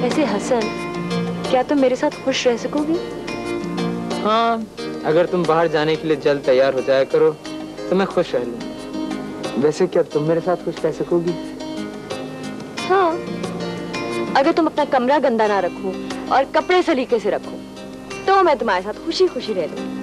वैसे हसन, क्या तुम मेरे साथ खुश रह सकोगी? हाँ, अगर तुम बाहर जाने के लिए जल्द तैयार हो जाया करो तो मैं खुश रह लूँ। वैसे क्या तुम मेरे साथ खुश रह सकोगी? हाँ, अगर तुम अपना कमरा गंदा ना रखो और कपड़े सलीके से रखो तो मैं तुम्हारे साथ खुशी खुशी रह लूँ।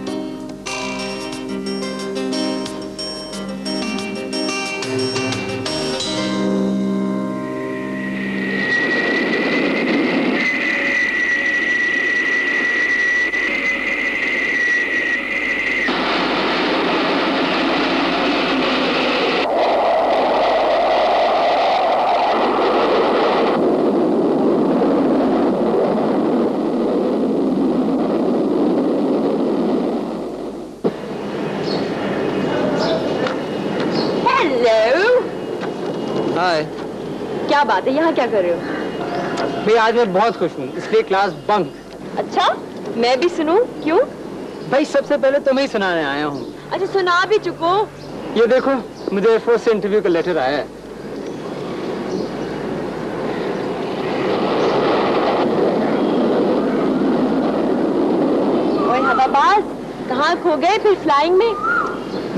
क्या बात है, यहाँ क्या कर रहे हो? भाई आज मैं बहुत खुश हूँ, इसलिए क्लास बंक। अच्छा, मैं भी सुनूं? क्यों? भाई सबसे पहले तुम्हें ही सुनाने आया हूँ। अच्छा, सुना भी चुको। ये देखो, मुझे एयरफोर्स से इंटरव्यू का लेटर आया है। ओए हवाबाज, कहाँ खो गए फिर फ्लाइंग में?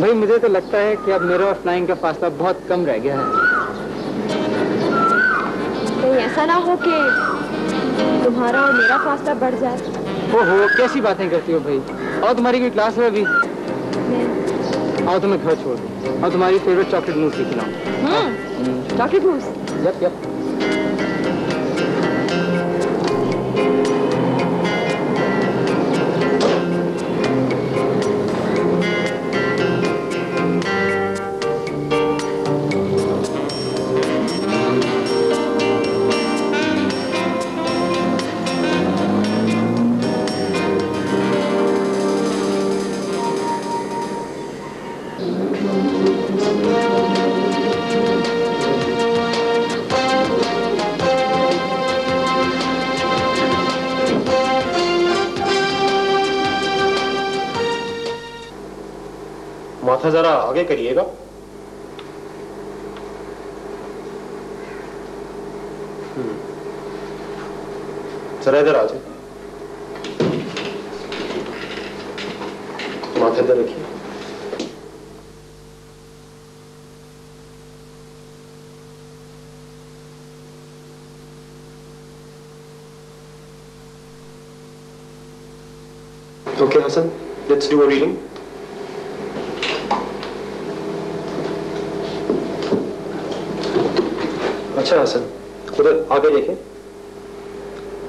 भाई मुझे तो लगता है कि अब मेरा और फ्लाइंग का फासला बहुत कम रह गया है। कहीं ऐसा ना हो कि तुम्हारा और मेरा फासला बढ़ जाए। ओहो, कैसी बातें करती हो भाई? और तुम्हारी कोई क्लास है अभी? आओ तुम्हें घर छोड़ दूं और तुम्हारी फेवरेट चॉकलेट मूस भी खिलाऊं। Chocolate mousse? यप। माथा जरा आगे करिएगा। जरा इधर आ जाए, माथा इधर रखिए। Okay, Hassan, let's do a reading. अच्छा हसन, उधर आगे देखें।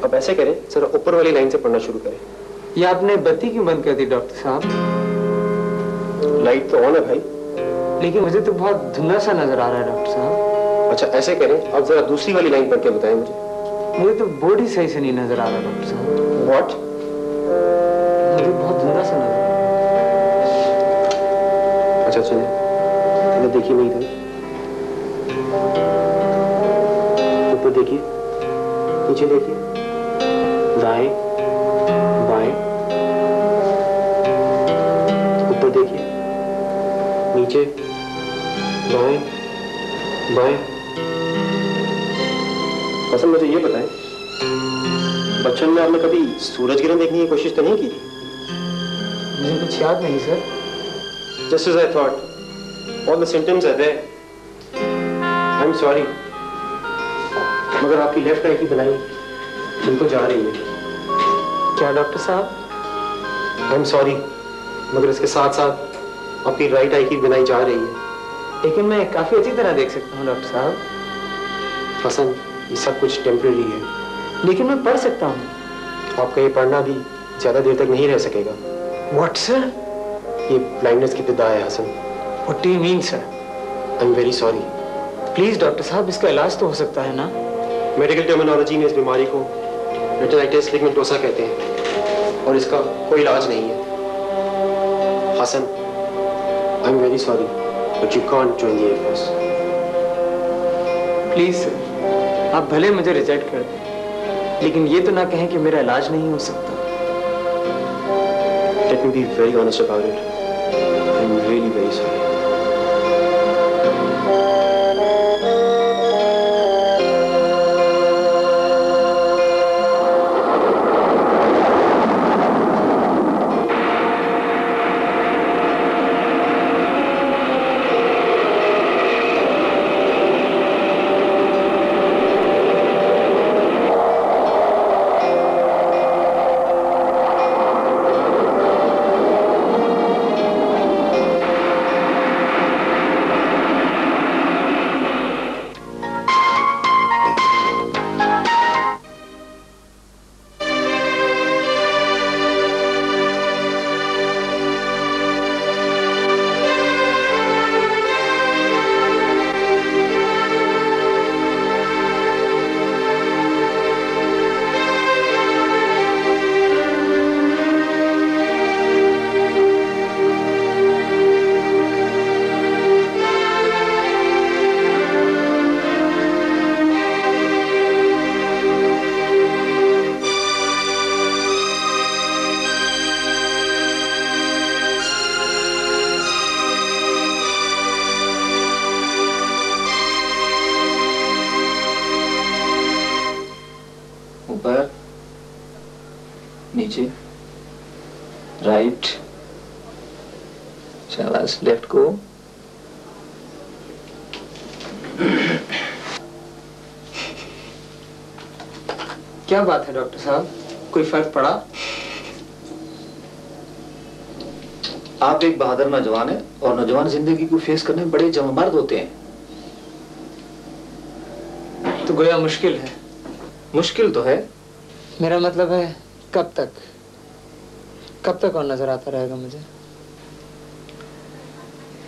अब ऐसे करें, जरा ऊपर वाली लाइन से पढ़ना शुरू करें। ये आपने बत्ती क्यों बंद कर दी डॉक्टर साहब? लाइट तो ऑन है भाई। लेकिन मुझे तो बहुत धुंधला सा नजर आ रहा है डॉक्टर साहब। अच्छा ऐसे करें, अब जरा दूसरी वाली लाइन पढ़ के बताएं मुझे। मुझे तो बोर्ड ही सही से नहीं नजर आ रहा डॉक्टर साहब। व्हाट? मुझे बहुत धुंधला सा नजर आ रहा है। अच्छा सुनिए, इधर देखिए, नहीं इधर, ऊपर देखिए, नीचे देखिए, दाएं बाएं, ऊपर देखिए, नीचे दाएं बाएं। असल मुझे ये बताएं, बचपन में आपने कभी सूरज ग्रहण देखने की कोशिश तो नहीं की थी? मुझे कुछ याद नहीं sir. Just as I thought, all the symptoms are there. I'm sorry, मगर आपकी लेफ्ट आई की बनाई बिल्कुल जा रही है। क्या डॉक्टर साहब? I'm sorry, मगर इसके साथ साथ आपकी राइट आई की बनाई जा रही है। लेकिन मैं काफी अच्छी तरह देख सकता हूँ डॉक्टर साहब। हसन, ये सब कुछ टेम्परेरी है। लेकिन मैं पढ़ सकता हूँ। आपका ये पढ़ना भी ज्यादा देर तक नहीं रह सकेगा। What sir? ये ब्लाइंडनेस की इब्तिदा है Hasan. What do you mean sir? I'm very sorry. Please doctor साहब, इसका इलाज तो हो सकता है ना? मेडिकल टर्मिनोलॉजी में इस बीमारी को रेटिनाइटिस पिगमेंटोसा कहते हैं और इसका कोई इलाज नहीं है। Hasan, I'm very sorry, but you can't join the Air Force. Please sir, आप भले मुझे रिजेक्ट कर दें, लेकिन ये तो ना कहें कि मेरा इलाज नहीं हो सकता। Let me be very honest about it. I'm really very sorry. नीचे, राइट, शाबाश, लेफ्ट को। क्या बात है डॉक्टर साहब, कोई फर्क पड़ा? आप एक बहादुर नौजवान है और नौजवान जिंदगी को फेस करने में बड़े जममर्द होते हैं। तो गोया मुश्किल है। मुश्किल तो है। मेरा मतलब है कब तक और नजर आता रहेगा मुझे?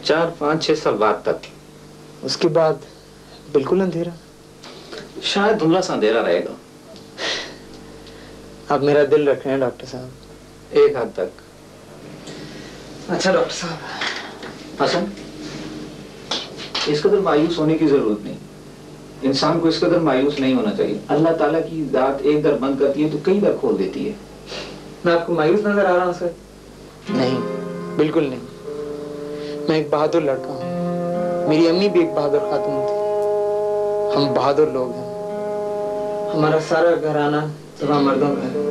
4, 5, 6 साल बाद तक। उसके बाद बिल्कुल अंधेरा? शायद धुंधला सा अंधेरा रहेगा। आप मेरा दिल रख रहे हैं डॉक्टर साहब। एक हद तक। अच्छा डॉक्टर साहब। हसन, इस कदर मायूस होने की जरूरत नहीं। इंसान को इस कदर मायूस नहीं होना चाहिए। अल्लाह ताला की जात एक दर बंद करती है तो कई दर खोल देती है। मैं आपको मायूस नजर आ रहा हूँ सर? नहीं, बिल्कुल नहीं। मैं एक बहादुर लड़का हूँ। मेरी अम्मी भी एक बहादुर खातून थी। हम बहादुर लोग हैं। हमारा सारा घराना तमाम मर्दों का है।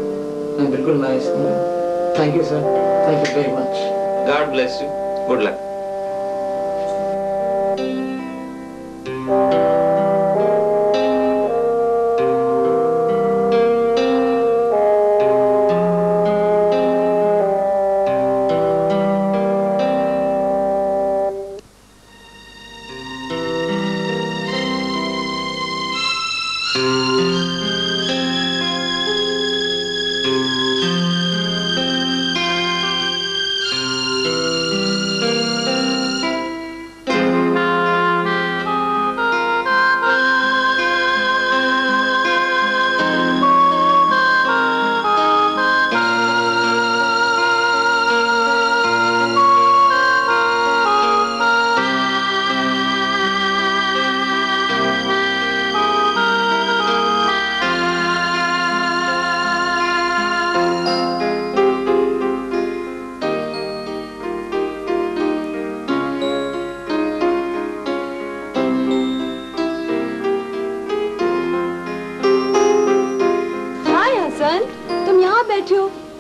मैं बिल्कुल मायूस नहीं हूँ। Thank you sir, thank you very much. God bless you, good luck.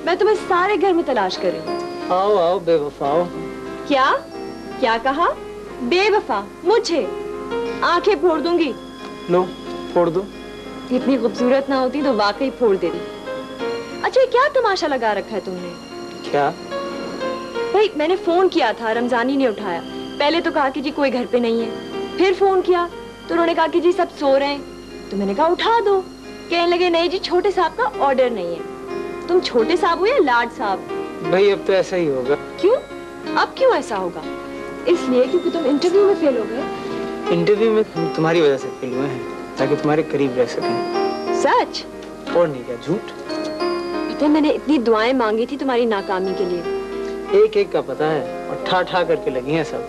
मैं तुम्हें सारे घर में तलाश कर रही हूँ। आओ आओ बेवफा आओ। क्या क्या कहा? बेवफा मुझे? आंखें फोड़ दूंगी। लो फोड़ दो। इतनी खूबसूरत ना होती तो वाकई फोड़ देती। अच्छा क्या तमाशा लगा रखा है तुमने? क्या? भाई मैंने फोन किया था, रमजानी ने उठाया। पहले तो कहा कि जी कोई घर पे नहीं है, फिर फोन किया तो उन्होंने कहा कि जी सब सो रहे हैं, तो मैंने कहा उठा दो। कहने लगे नहीं जी छोटे साहब का ऑर्डर नहीं है। तुम छोटे साहब हो या लाड साहब? भाई अब तो ऐसा ही होगा। क्यों? अब क्यों ऐसा होगा? इसलिए क्योंकि तुम इंटरव्यू में फेल हो गए। इंटरव्यू में हम तुम्हारी वजह से फेल हुए हैं ताकि तुम्हारे करीब रह सकें। सच? और नहीं क्या झूठ? पता है मैंने इतनी दुआएं मांगी थी तुम्हारी नाकामी के लिए। एक एक का पता है और ठा ठा करके लगी हैं सब।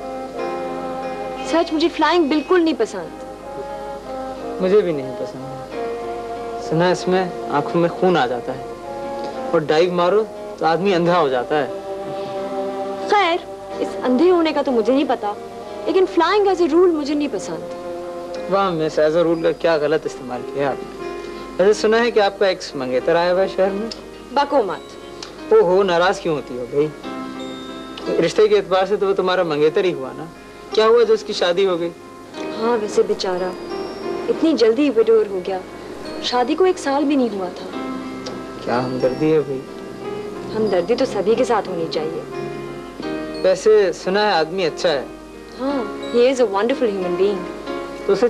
सच मुझे फ्लाइंग बिल्कुल नहीं पसंद। मुझे भी नहीं पसंद। सुना इसमें आंखों में खून आ जाता है और डाइव मारो तो आदमी अंधा हो जाता है। खैर इस अंधे होने का तो मुझे नहीं पता, लेकिन फ्लाइंग एज ए रूल मुझे नहीं पसंद। वाह मिस, एज ए रूल का क्या गलत इस्तेमाल किया आपने। वैसे सुना है कि आपका एक्स मंगेतर आया हुआ है शहर में। बको मत। ओहो नाराज क्यों होती हो भाई? रिश्ते के एतबार से तो वो तुम्हारा मंगेतर ही हुआ ना। क्या हुआ जो उसकी शादी हो गई? हाँ वैसे बेचारा इतनी जल्दी विडोर हो गया, शादी को 1 साल भी नहीं हुआ था। क्या हमदर्दी है भाई। हमदर्दी तो सभी के साथ होनी चाहिए। वैसे सुना है आदमी अच्छा है। हाँ, he is a wonderful human being। तो उसे